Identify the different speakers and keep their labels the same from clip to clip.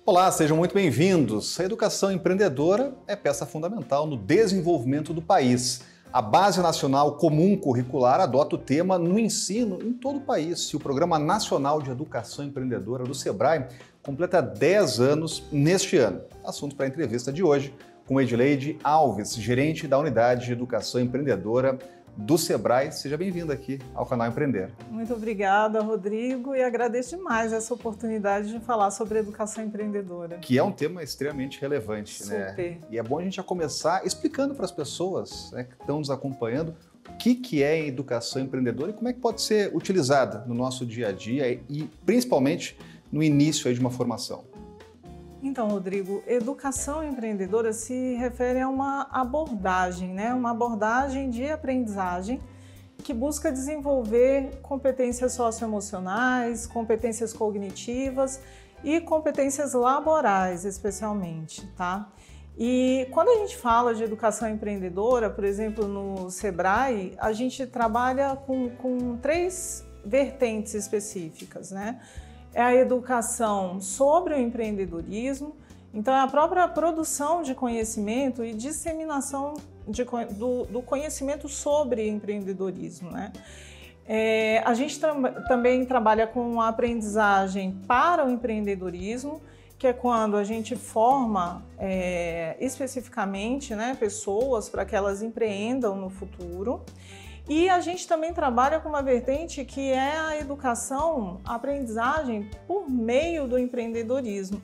Speaker 1: Olá, sejam muito bem-vindos. A educação empreendedora é peça fundamental no desenvolvimento do país. A Base Nacional Comum Curricular adota o tema no ensino em todo o país. E o Programa Nacional de Educação Empreendedora do SEBRAE completa 10 anos neste ano. Assunto para a entrevista de hoje com Edileide Alves, gerente da Unidade de Educação Empreendedora do SEBRAE. Seja bem-vindo aqui ao canal Empreender.
Speaker 2: Muito obrigada, Rodrigo, e agradeço demais essa oportunidade de falar sobre educação empreendedora.
Speaker 1: Que é um tema extremamente relevante,
Speaker 2: Super.
Speaker 1: né? E é bom a gente já começar explicando para as pessoas, né, que estão nos acompanhando o que é educação empreendedora e como é que pode ser utilizada no nosso dia a dia e principalmente no início aí de uma formação.
Speaker 2: Então, Rodrigo, educação empreendedora se refere a uma abordagem, né? Uma abordagem de aprendizagem que busca desenvolver competências socioemocionais, competências cognitivas e competências laborais, especialmente, tá? E quando a gente fala de educação empreendedora, por exemplo, no SEBRAE, a gente trabalha com três vertentes específicas, né? É a educação sobre o empreendedorismo, então é a própria produção de conhecimento e disseminação do conhecimento sobre empreendedorismo, né? A gente também trabalha com a aprendizagem para o empreendedorismo, que é quando a gente forma especificamente, né, pessoas para que elas empreendam no futuro. E a gente também trabalha com uma vertente que é a educação, a aprendizagem por meio do empreendedorismo.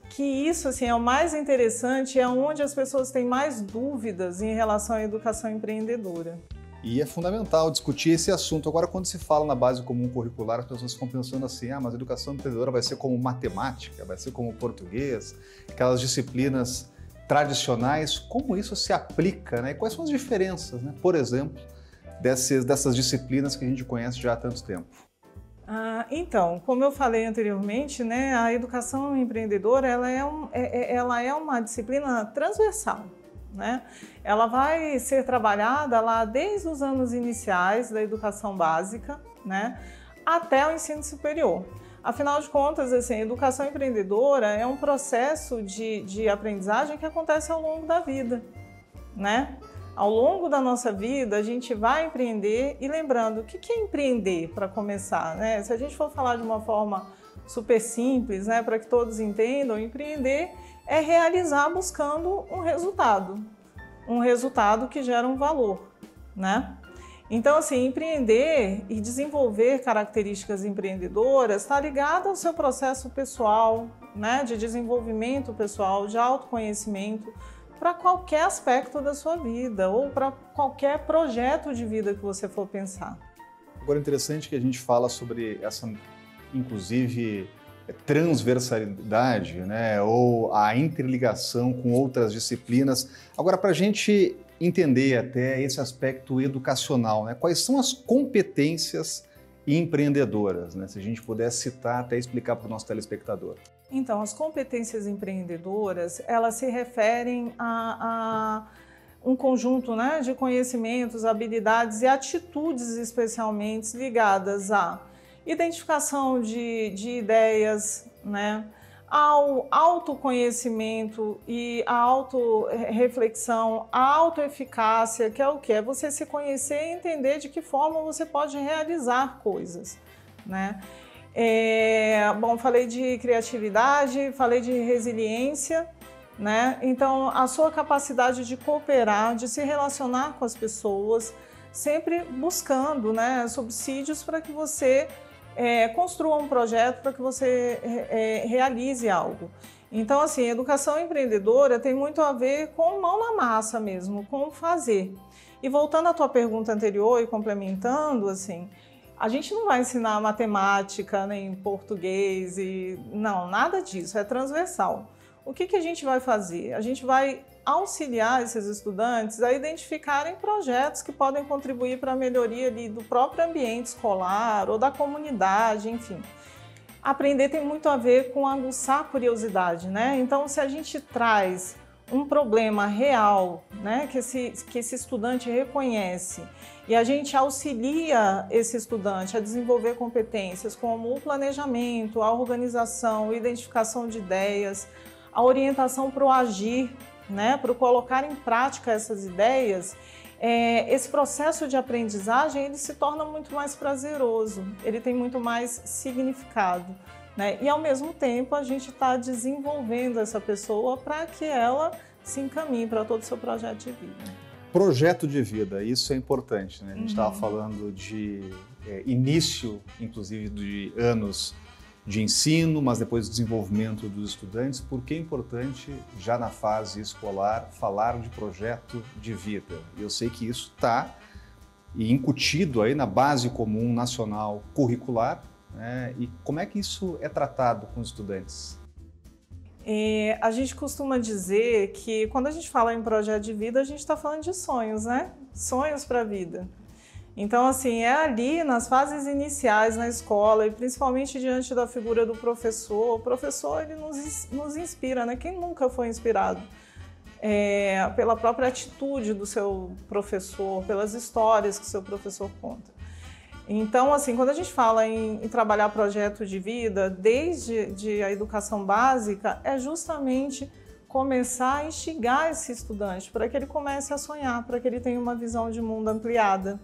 Speaker 2: Que isso assim, é o mais interessante, é onde as pessoas têm mais dúvidas em relação à educação empreendedora.
Speaker 1: E é fundamental discutir esse assunto. Agora, quando se fala na base comum curricular, as pessoas ficam pensando assim, mas a educação empreendedora vai ser como matemática, vai ser como português, aquelas disciplinas tradicionais. Como isso se aplica, né? E quais são as diferenças, né? Por exemplo, dessas disciplinas que a gente conhece já há tanto tempo?
Speaker 2: Então, como eu falei anteriormente, né, a educação empreendedora ela é uma disciplina transversal, né? Ela vai ser trabalhada lá desde os anos iniciais da educação básica, né, até o ensino superior. Afinal de contas, assim, a educação empreendedora é um processo de aprendizagem que acontece ao longo da vida, né? Ao longo da nossa vida, a gente vai empreender e lembrando, o que é empreender para começar, né? Se a gente for falar de uma forma super simples, né, para que todos entendam, empreender é realizar buscando um resultado que gera um valor, né? Então, assim, empreender e desenvolver características empreendedoras está ligado ao seu processo pessoal, né, de desenvolvimento pessoal, de autoconhecimento, para qualquer aspecto da sua vida ou para qualquer projeto de vida que você for pensar.
Speaker 1: Agora, é interessante que a gente fala sobre essa, inclusive, transversalidade, né, ou a interligação com outras disciplinas. Agora, para a gente entender até esse aspecto educacional, né, quais são as competências empreendedoras, né, se a gente pudesse citar até explicar para o nosso telespectador.
Speaker 2: Então, as competências empreendedoras, elas se referem a um conjunto, né, de conhecimentos, habilidades e atitudes especialmente ligadas à identificação de ideias, né, ao autoconhecimento e à autorreflexão, à autoeficácia, que é o quê? É você se conhecer e entender de que forma você pode realizar coisas, né? Bom, falei de criatividade, falei de resiliência, né? Então, a sua capacidade de cooperar, de se relacionar com as pessoas, sempre buscando, né, subsídios para que você construa um projeto, para que você realize algo. Então, assim, educação empreendedora tem muito a ver com mão na massa mesmo, com fazer. E voltando à tua pergunta anterior e complementando, assim, a gente não vai ensinar matemática, nem português, não, nada disso, é transversal. O que a gente vai fazer? A gente vai auxiliar esses estudantes a identificarem projetos que podem contribuir para a melhoria ali do próprio ambiente escolar ou da comunidade, enfim. Aprender tem muito a ver com aguçar a curiosidade, né? Então, se a gente traz um problema real, né, que esse estudante reconhece, e a gente auxilia esse estudante a desenvolver competências como o planejamento, a organização, a identificação de ideias, a orientação para o agir, né, para o colocar em prática essas ideias, esse processo de aprendizagem ele se torna muito mais prazeroso, ele tem muito mais significado, né? E ao mesmo tempo a gente está desenvolvendo essa pessoa para que ela se encaminhe para todo o seu projeto de vida.
Speaker 1: Projeto de vida, isso é importante, né? A gente estava falando de início, inclusive, de anos de ensino, mas depois do desenvolvimento dos estudantes. Por que é importante, já na fase escolar, falar de projeto de vida? Eu sei que isso está incutido aí na Base Comum Nacional Curricular, né? E como é que isso é tratado com os estudantes?
Speaker 2: A gente costuma dizer que quando a gente fala em projeto de vida, a gente está falando de sonhos, né? Sonhos para a vida. Então, assim, é ali nas fases iniciais na escola e principalmente diante da figura do professor. O professor, ele nos inspira, né? Quem nunca foi inspirado? Pela própria atitude do seu professor, pelas histórias que o seu professor conta. Então, assim, quando a gente fala em trabalhar projeto de vida, desde a educação básica, é justamente começar a instigar esse estudante para que ele comece a sonhar, para que ele tenha uma visão de mundo ampliada,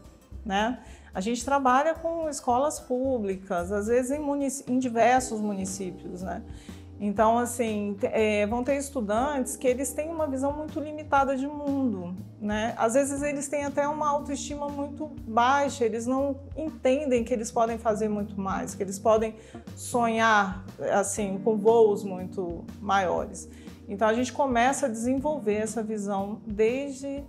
Speaker 2: né? A gente trabalha com escolas públicas, às vezes em diversos municípios, né? Então, assim, vão ter estudantes que eles têm uma visão muito limitada de mundo, né? Às vezes eles têm até uma autoestima muito baixa, eles não entendem que eles podem fazer muito mais, que eles podem sonhar, assim, com voos muito maiores. Então, a gente começa a desenvolver essa visão desde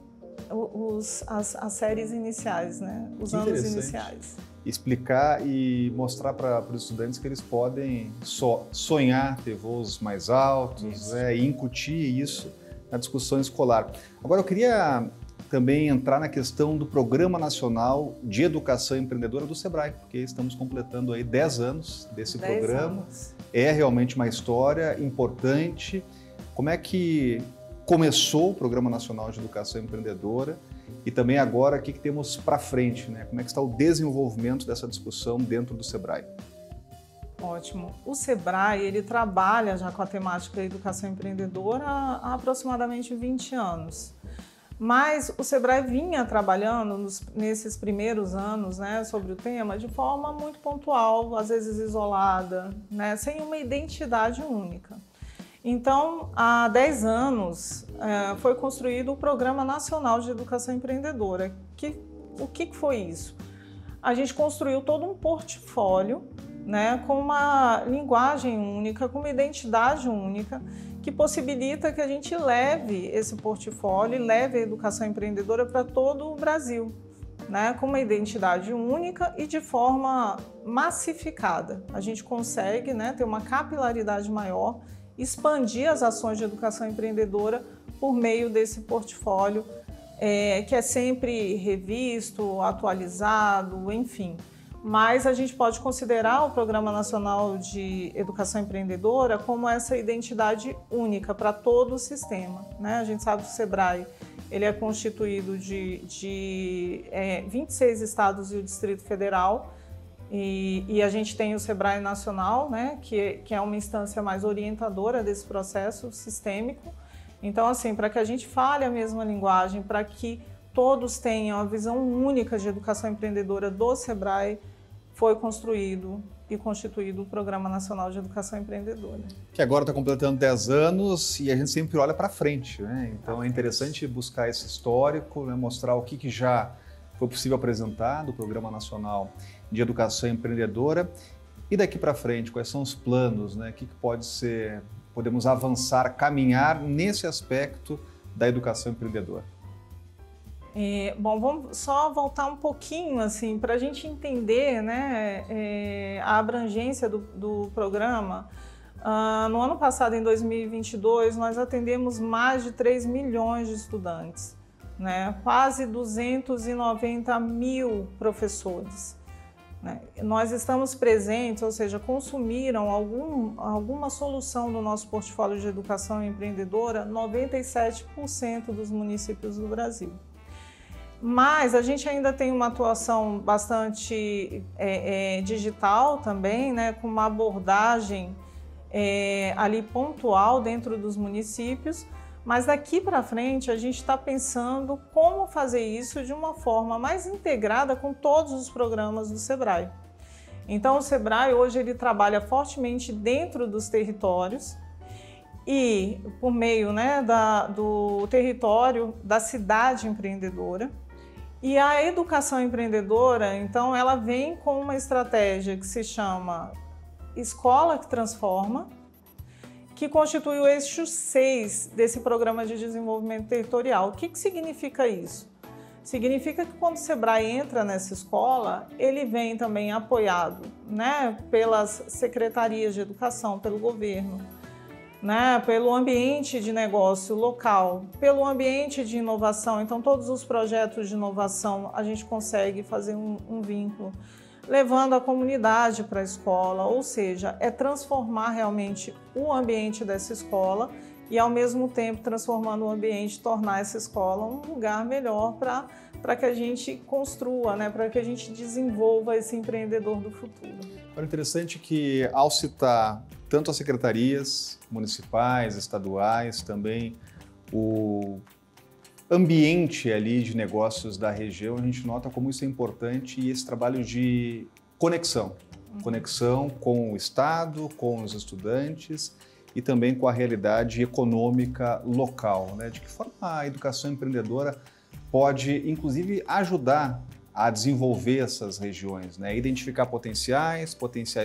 Speaker 2: as séries iniciais, né? Os anos iniciais.
Speaker 1: Explicar e mostrar para os estudantes que eles podem sonhar, ter voos mais altos, e incutir isso na discussão escolar. Agora, eu queria também entrar na questão do Programa Nacional de Educação Empreendedora do SEBRAE, porque estamos completando aí 10 anos desse programa. É realmente uma história importante. Como é que começou o Programa Nacional de Educação Empreendedora? E também agora, o que temos para frente, né? Como é que está o desenvolvimento dessa discussão dentro do SEBRAE?
Speaker 2: Ótimo. O SEBRAE, ele trabalha já com a temática da educação empreendedora há aproximadamente 20 anos. Mas o SEBRAE vinha trabalhando nesses primeiros anos, né, sobre o tema de forma muito pontual, às vezes isolada, né, sem uma identidade única. Então, há 10 anos, foi construído o Programa Nacional de Educação Empreendedora. O que foi isso? A gente construiu todo um portfólio, né, com uma linguagem única, com uma identidade única, que possibilita que a gente leve esse portfólio, leve a educação empreendedora para todo o Brasil, né, com uma identidade única e de forma massificada. A gente consegue, né, ter uma capilaridade maior, expandir as ações de educação empreendedora por meio desse portfólio, que é sempre revisto, atualizado, enfim. Mas a gente pode considerar o Programa Nacional de Educação Empreendedora como essa identidade única para todo o sistema, né? A gente sabe que o SEBRAE ele é constituído de 26 estados e o Distrito Federal, e a gente tem o SEBRAE Nacional, né, que é uma instância mais orientadora desse processo sistêmico. Então, assim, para que a gente fale a mesma linguagem, para que todos tenham a visão única de educação empreendedora do SEBRAE, foi construído e constituído o Programa Nacional de Educação Empreendedora. Que
Speaker 1: agora está completando 10 anos e a gente sempre olha para frente, né? Então é interessante buscar esse histórico, né? Mostrar o que já foi possível apresentar do Programa Nacional de Educação Empreendedora. E daqui para frente, quais são os planos, né? O que pode ser, podemos avançar, caminhar nesse aspecto da educação empreendedora?
Speaker 2: Bom, vamos só voltar um pouquinho, assim, para a gente entender, né, a abrangência do programa. No ano passado, em 2022, nós atendemos mais de 3 milhões de estudantes, né, quase 290 mil professores. né? Nós estamos presentes, ou seja, consumiram alguma solução do nosso portfólio de educação empreendedora 97% dos municípios do Brasil. Mas a gente ainda tem uma atuação bastante digital também, né, com uma abordagem ali pontual dentro dos municípios, mas daqui para frente a gente está pensando como fazer isso de uma forma mais integrada com todos os programas do Sebrae. Então o Sebrae hoje ele trabalha fortemente dentro dos territórios e por meio, né, do território da cidade empreendedora. E a educação empreendedora, então, ela vem com uma estratégia que se chama Escola que Transforma, que constitui o eixo 6 desse programa de desenvolvimento territorial. O que significa isso? Significa que quando o Sebrae entra nessa escola, ele vem também apoiado, né, pelas secretarias de educação, pelo governo, né, pelo ambiente de negócio local, pelo ambiente de inovação. Então, todos os projetos de inovação a gente consegue fazer um vínculo, levando a comunidade para a escola, ou seja, é transformar realmente o ambiente dessa escola e, ao mesmo tempo, transformando o ambiente, tornar essa escola um lugar melhor para que a gente construa, né, para que a gente desenvolva esse empreendedor do futuro.
Speaker 1: É interessante que, ao citar tanto as secretarias municipais, estaduais, também o ambiente ali de negócios da região, a gente nota como isso é importante e esse trabalho de conexão. Conexão com o Estado, com os estudantes e também com a realidade econômica local, né? De que forma a educação empreendedora pode, inclusive, ajudar a desenvolver essas regiões, né? Identificar potenciais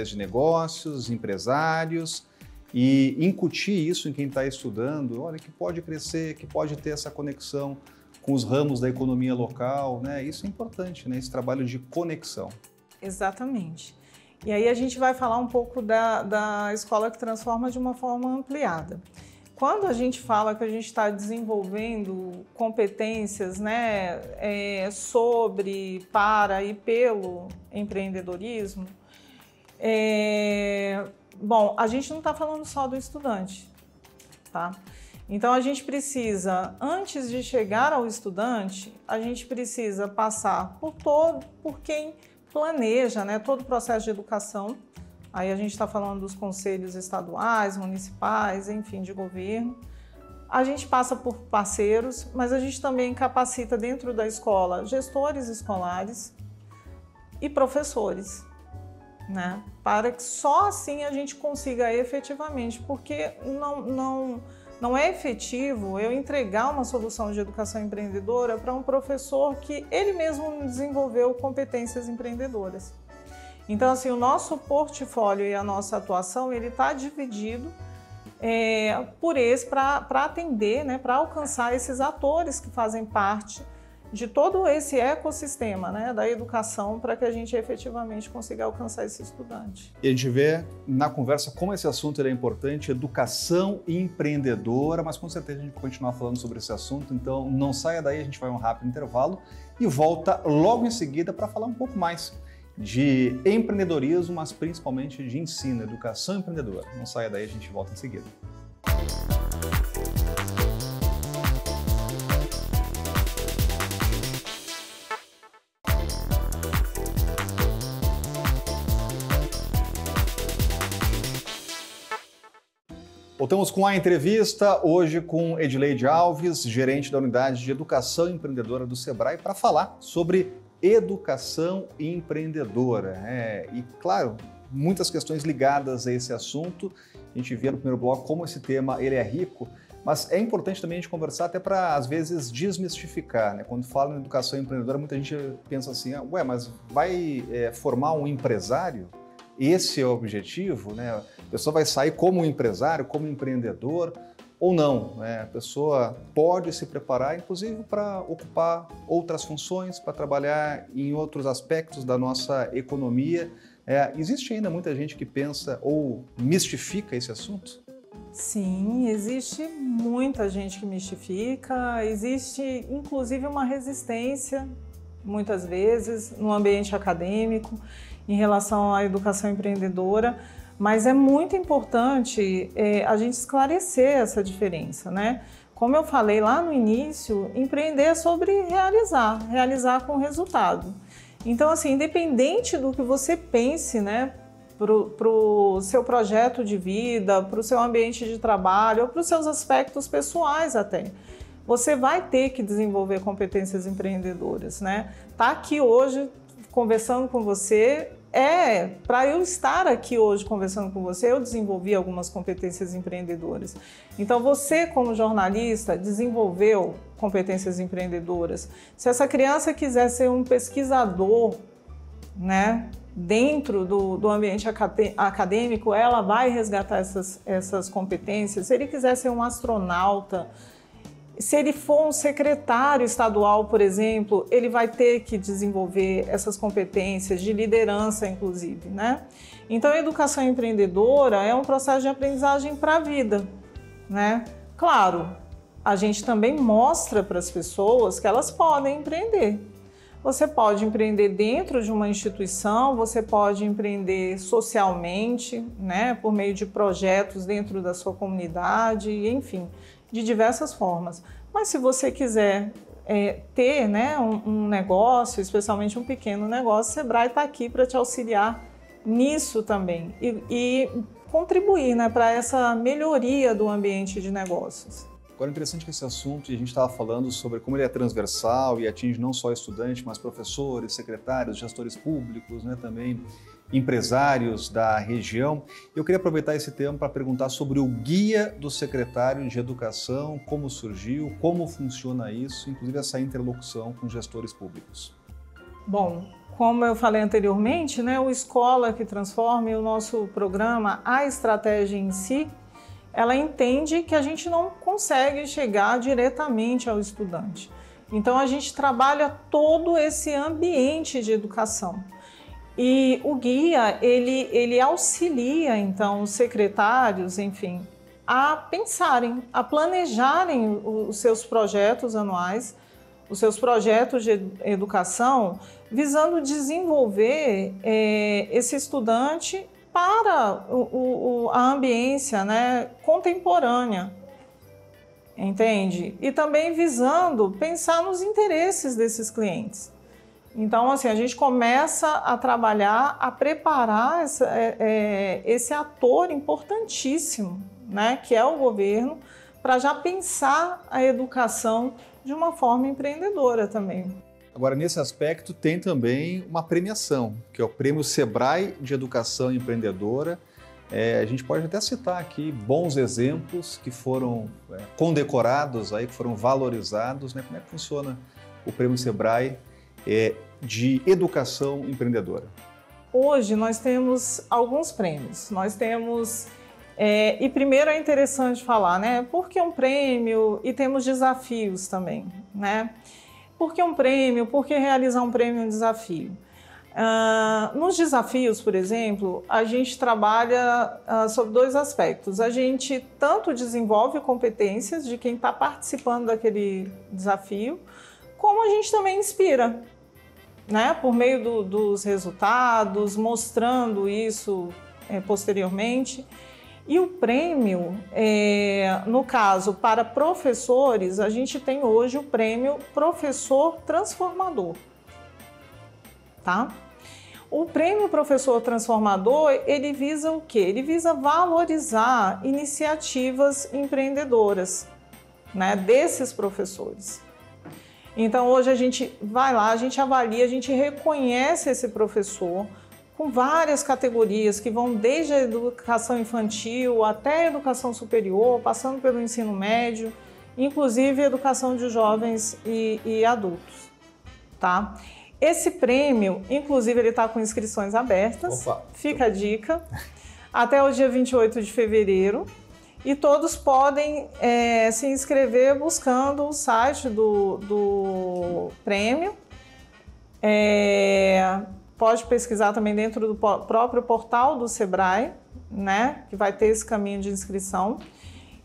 Speaker 1: de negócios, empresários e incutir isso em quem está estudando, olha, que pode crescer, que pode ter essa conexão com os ramos da economia local, né? Isso é importante, né? Esse trabalho de conexão.
Speaker 2: Exatamente. E aí a gente vai falar um pouco da Escola que Transforma de uma forma ampliada. Quando a gente fala que a gente está desenvolvendo competências, né, sobre, para e pelo empreendedorismo, bom, a gente não está falando só do estudante, tá? Então a gente precisa, antes de chegar ao estudante, a gente precisa passar por quem planeja, né, todo o processo de educação. Aí a gente está falando dos conselhos estaduais, municipais, enfim, de governo. A gente passa por parceiros, mas a gente também capacita dentro da escola gestores escolares e professores, né? Para que só assim a gente consiga efetivamente, porque não é efetivo eu entregar uma solução de educação empreendedora para um professor que ele mesmo desenvolveu competências empreendedoras. Então, assim, o nosso portfólio e a nossa atuação, ele está dividido para atender, né, para alcançar esses atores que fazem parte de todo esse ecossistema, né, da educação, para que a gente efetivamente consiga alcançar esse estudante.
Speaker 1: E a gente vê na conversa como esse assunto é importante, educação empreendedora, mas com certeza a gente vai continuar falando sobre esse assunto, então não saia daí, a gente vai a um rápido intervalo e volta logo em seguida para falar um pouco mais de empreendedorismo, mas principalmente de ensino, educação empreendedora. Não saia daí, a gente volta em seguida. Voltamos com a entrevista, hoje com Edileide Alves, gerente da Unidade de Educação Empreendedora do Sebrae, para falar sobre educação empreendedora. E, claro, muitas questões ligadas a esse assunto. A gente vê no primeiro bloco como esse tema ele é rico, mas é importante também a gente conversar até para, às vezes, desmistificar, né? Quando fala em educação empreendedora, muita gente pensa assim, ué, mas vai formar um empresário? Esse é o objetivo, né? A pessoa vai sair como um empresário, como empreendedor, ou não, né? A pessoa pode se preparar, inclusive, para ocupar outras funções, para trabalhar em outros aspectos da nossa economia. Existe ainda muita gente que pensa ou mistifica esse assunto?
Speaker 2: Sim, existe muita gente que mistifica, existe inclusive uma resistência, muitas vezes, no ambiente acadêmico. em relação à educação empreendedora, mas é muito importante a gente esclarecer essa diferença, né? Como eu falei lá no início, empreender é sobre realizar com resultado. Então, assim, independente do que você pense, né, para o seu projeto de vida, para o seu ambiente de trabalho ou para os seus aspectos pessoais até, você vai ter que desenvolver competências empreendedoras, né? Tá aqui hoje conversando com você, para eu estar aqui hoje conversando com você, eu desenvolvi algumas competências empreendedoras. Então, você como jornalista desenvolveu competências empreendedoras. Se essa criança quiser ser um pesquisador, né, dentro do ambiente acadêmico, ela vai resgatar essas competências. Se ele quiser ser um astronauta, se ele for um secretário estadual, por exemplo, ele vai ter que desenvolver essas competências de liderança, inclusive, né? Então, a educação empreendedora é um processo de aprendizagem para a vida, né? Claro, a gente também mostra para as pessoas que elas podem empreender. Você pode empreender dentro de uma instituição, você pode empreender socialmente, né? Por meio de projetos dentro da sua comunidade, enfim, de diversas formas. Mas se você quiser ter, né, um negócio, especialmente um pequeno negócio, o Sebrae está aqui para te auxiliar nisso também e contribuir, né, para essa melhoria do ambiente de negócios.
Speaker 1: Agora, é interessante que esse assunto, e a gente estava falando sobre como ele é transversal e atinge não só estudantes, mas professores, secretários, gestores públicos, né, também empresários da região. Eu queria aproveitar esse tema para perguntar sobre o Guia do Secretário de Educação, como surgiu, como funciona isso, inclusive essa interlocução com gestores públicos.
Speaker 2: Bom, como eu falei anteriormente, né, o Escola que Transforma e o nosso programa, a estratégia em si, ela entende que a gente não consegue chegar diretamente ao estudante. Então, a gente trabalha todo esse ambiente de educação. E o guia, ele auxilia, então, os secretários, enfim, a pensarem, a planejarem os seus projetos anuais, os seus projetos de educação, visando desenvolver esse estudante para a ambiência, né, contemporânea, entende? E também visando pensar nos interesses desses clientes. Então, assim, a gente começa a trabalhar, a preparar esse ator importantíssimo, né, que é o governo, para já pensar a educação de uma forma empreendedora também.
Speaker 1: Agora, nesse aspecto, tem também uma premiação, que é o Prêmio Sebrae de Educação Empreendedora. A gente pode até citar aqui bons exemplos que foram condecorados, aí, que foram valorizados, né? Como é que funciona o Prêmio Sebrae de Educação Empreendedora?
Speaker 2: Hoje nós temos alguns prêmios. Nós temos, e primeiro é interessante falar, né? Por que um prêmio? E temos desafios também, né? Por que um prêmio? Por que realizar um prêmio e um desafio? Nos desafios, por exemplo, a gente trabalha sobre dois aspectos. A gente tanto desenvolve competências de quem está participando daquele desafio, como a gente também inspira, né? Por meio dos resultados, mostrando isso posteriormente. E o prêmio, no caso, para professores, a gente tem hoje o prêmio Professor Transformador, tá? O prêmio Professor Transformador, ele visa o quê? Ele visa valorizar iniciativas empreendedoras, né, desses professores. Então, hoje a gente vai lá, a gente avalia, a gente reconhece esse professor com várias categorias que vão desde a educação infantil até a educação superior, passando pelo ensino médio, inclusive a educação de jovens e adultos, tá? Esse prêmio, inclusive, ele está com inscrições abertas.
Speaker 1: Opa.
Speaker 2: Fica a dica, até o dia 28 de fevereiro. E todos podem se inscrever buscando o site do prêmio. Pode pesquisar também dentro do próprio portal do Sebrae, né, que vai ter esse caminho de inscrição.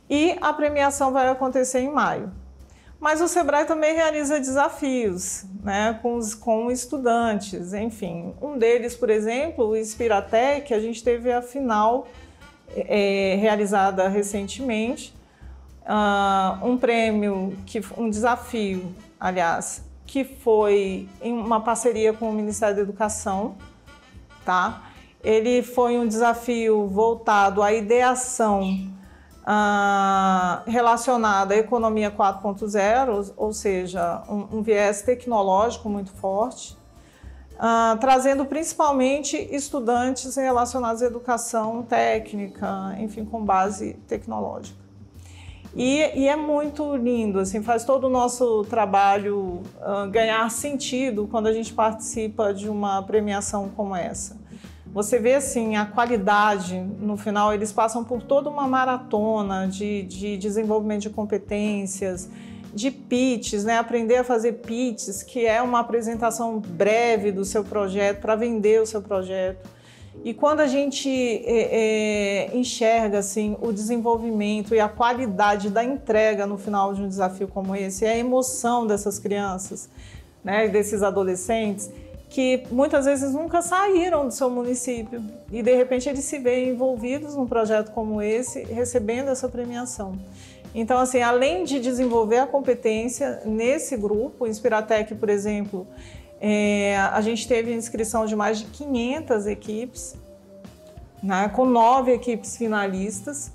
Speaker 2: E a premiação vai acontecer em maio. Mas o Sebrae também realiza desafios, né, com estudantes, enfim. Um deles, por exemplo, o Inspiratec, a gente teve a final realizada recentemente, um desafio, aliás, que foi em uma parceria com o Ministério da Educação, tá? Ele foi um desafio voltado à ideação relacionada à economia 4.0, ou seja, um viés tecnológico muito forte, trazendo principalmente estudantes relacionados à educação técnica, enfim, com base tecnológica. E é muito lindo, assim, faz todo o nosso trabalho ganhar sentido quando a gente participa de uma premiação como essa. Você vê, assim, a qualidade, no final, eles passam por toda uma maratona de desenvolvimento de competências, de pitches, né? Aprender a fazer pitches, que é uma apresentação breve do seu projeto, para vender o seu projeto. E quando a gente enxerga assim, o desenvolvimento e a qualidade da entrega no final de um desafio como esse, a emoção dessas crianças, né, desses adolescentes, que muitas vezes nunca saíram do seu município e de repente eles se veem envolvidos num projeto como esse, recebendo essa premiação. Então, assim, além de desenvolver a competência nesse grupo, o Inspiratec, por exemplo, a gente teve inscrição de mais de 500 equipes, né, com 9 equipes finalistas,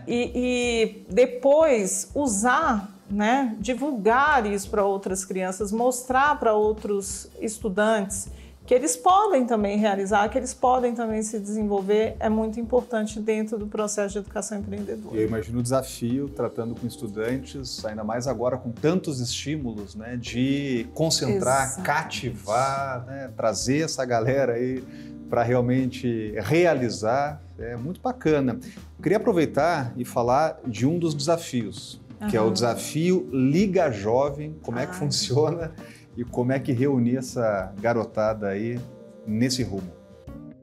Speaker 2: e depois usar, né, divulgar isso para outras crianças, mostrar para outros estudantes que eles podem também realizar, que eles podem também se desenvolver, é muito importante dentro do processo de educação empreendedora.
Speaker 1: Eu imagino o desafio, tratando com estudantes, ainda mais agora com tantos estímulos, né, de concentrar, Exato. Cativar, né, trazer essa galera aí para realmente realizar, é muito bacana. Eu queria aproveitar e falar de um dos desafios, que é o desafio Liga Jovem, como é que funciona e como é que reunir essa garotada aí nesse rumo.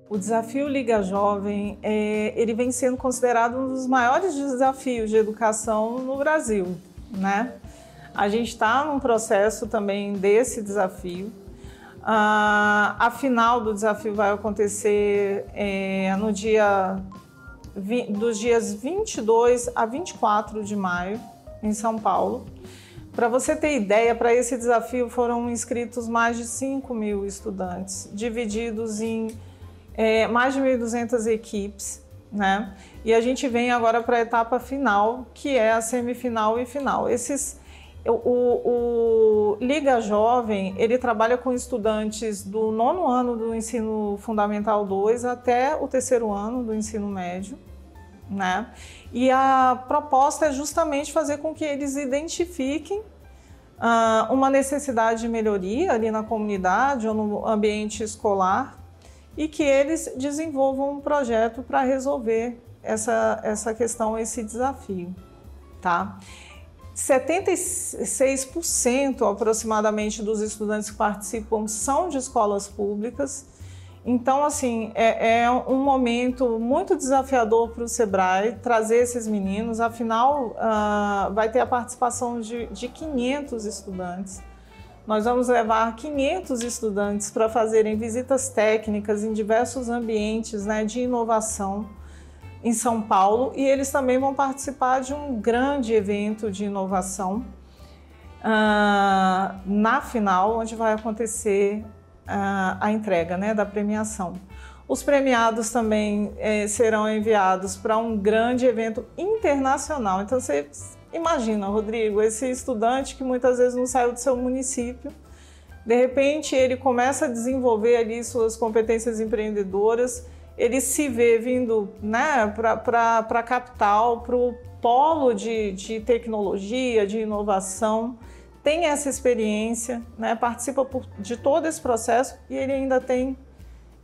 Speaker 2: O desafio Liga Jovem, ele vem sendo considerado um dos maiores desafios de educação no Brasil, né? A gente está num processo também desse desafio. A final do desafio vai acontecer dos dias 22 a 24 de maio, em São Paulo. Para você ter ideia, para esse desafio foram inscritos mais de 5.000 estudantes, divididos em mais de 1.200 equipes, né? E a gente vem agora para a etapa final, que é a semifinal e final. O Liga Jovem, ele trabalha com estudantes do 9º ano do ensino fundamental 2 até o 3º ano do ensino médio, né? E a proposta é justamente fazer com que eles identifiquem uma necessidade de melhoria ali na comunidade ou no ambiente escolar e que eles desenvolvam um projeto para resolver essa questão, esse desafio, tá? 76% aproximadamente dos estudantes que participam são de escolas públicas. Então, assim, é um momento muito desafiador para o Sebrae trazer esses meninos. Afinal, vai ter a participação de 500 estudantes. Nós vamos levar 500 estudantes para fazerem visitas técnicas em diversos ambientes, né, de inovação em São Paulo, e eles também vão participar de um grande evento de inovação na final, onde vai acontecer a entrega, né, da premiação. Os premiados também serão enviados para um grande evento internacional. Então você imagina, Rodrigo, esse estudante que muitas vezes não saiu do seu município, de repente ele começa a desenvolver ali suas competências empreendedoras, ele se vê vindo, né, para a capital, para o polo de tecnologia, de inovação, tem essa experiência, né, participa de todo esse processo e ele ainda tem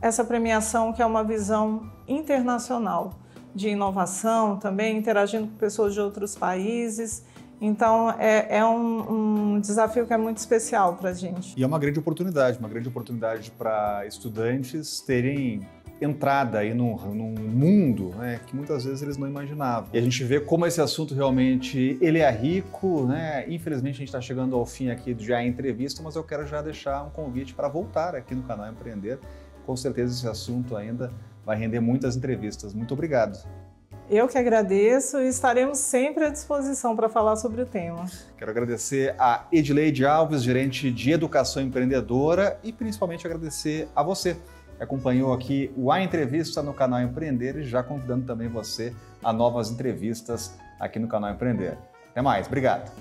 Speaker 2: essa premiação que é uma visão internacional de inovação também, interagindo com pessoas de outros países. Então, é um desafio que é muito especial para a gente.
Speaker 1: E é uma grande oportunidade para estudantes terem entrada aí num mundo, né, que muitas vezes eles não imaginavam. E a gente vê como esse assunto realmente ele é rico, né? Infelizmente a gente está chegando ao fim aqui já em entrevista, mas eu quero já deixar um convite para voltar aqui no canal Empreender. Com certeza esse assunto ainda vai render muitas entrevistas. Muito obrigado.
Speaker 2: Eu que agradeço e estaremos sempre à disposição para falar sobre o tema.
Speaker 1: Quero agradecer a Edileide Alves, gerente de Educação Empreendedora, e principalmente agradecer a você que acompanhou aqui o A Entrevista no canal Empreender e já convidando também você a novas entrevistas aqui no canal Empreender. Até mais, obrigado.